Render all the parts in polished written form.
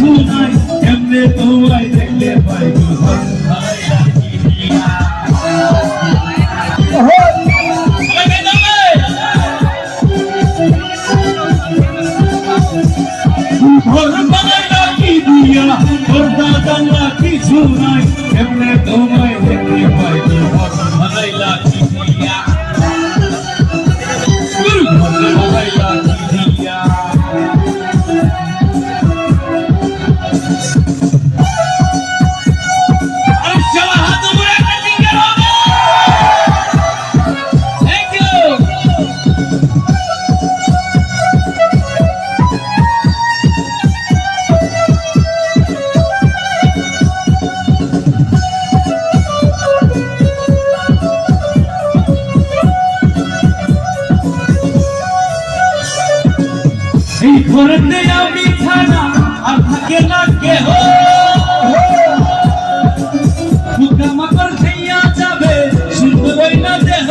কিছু নাই এমনি তোমায় দেখলে পাই ঘর বানাইলা কি দিয়া ঘর বানাইলা কি দিয়া দরজা জানলা কিছু নাই এমনি তোমায় দেখলে পাই ঘর বানাইলা কি দিয়া ঘর বানাইলা কি দিয়া এই ঘরেতে আমি ছাড়া আর থাকে না কেহ পোকামাকড় খেয়া যাবে সুন্দরই না দেহ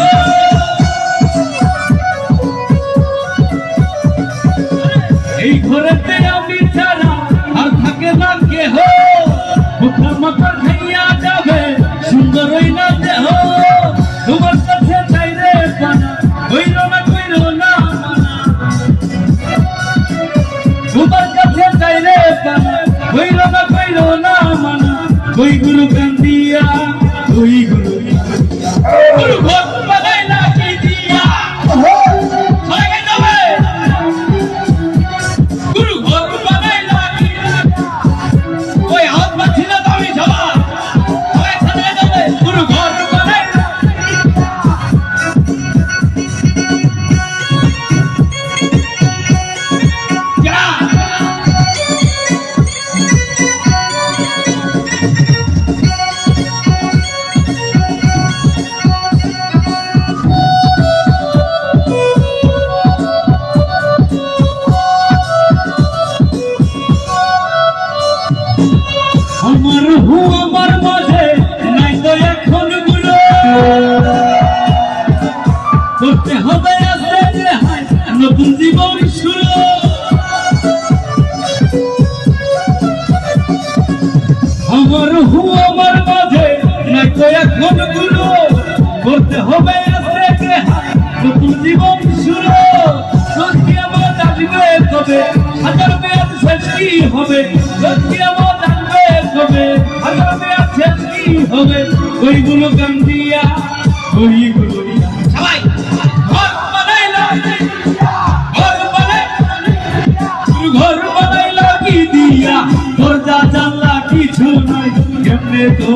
এই ঘরেতে আমি ছাড়া আর থাকে না কেহ পোকামাকড় খেয়া যাবে সুন্দরই না দেহ তোমার কাছে চাইলে পানা হইল না কইল না তোমার কাছে চাইলে পানা হইল না কইল না মানা কই গুরু কান্দিয়া কই গুরু গুরু ঘর বানাইলা কি দিয়া লাগে যাবে গুরু ঘর বানাইলা কি কই হাত পাচ্ছি না তুমি যাবা ওই খানে যাবে গুরু ঘর বানাইলা আমার হু আমার মাঝে নাই তো এখন গুলো করতে হবে আস্তে যে হাই নতুন জীবন শুরু আমার হু আমার মাঝে নাই তো এখন গুলো করতে হবে আস্তে যে হাই নতুন জীবন শুরু সত্যি আমার আসবে তবে হাজার মেয়াদ শেষ কি হবে সত্যি আমার হবে হাজার মেয়াদ শেষ কি হবে ওইগুলো কান্দিয়া ওইগুলো সবাই ঘর বানাইলা ঘর বানাইলা কি দিয়া দরজা জানলা কিছু নাই কেমনে তো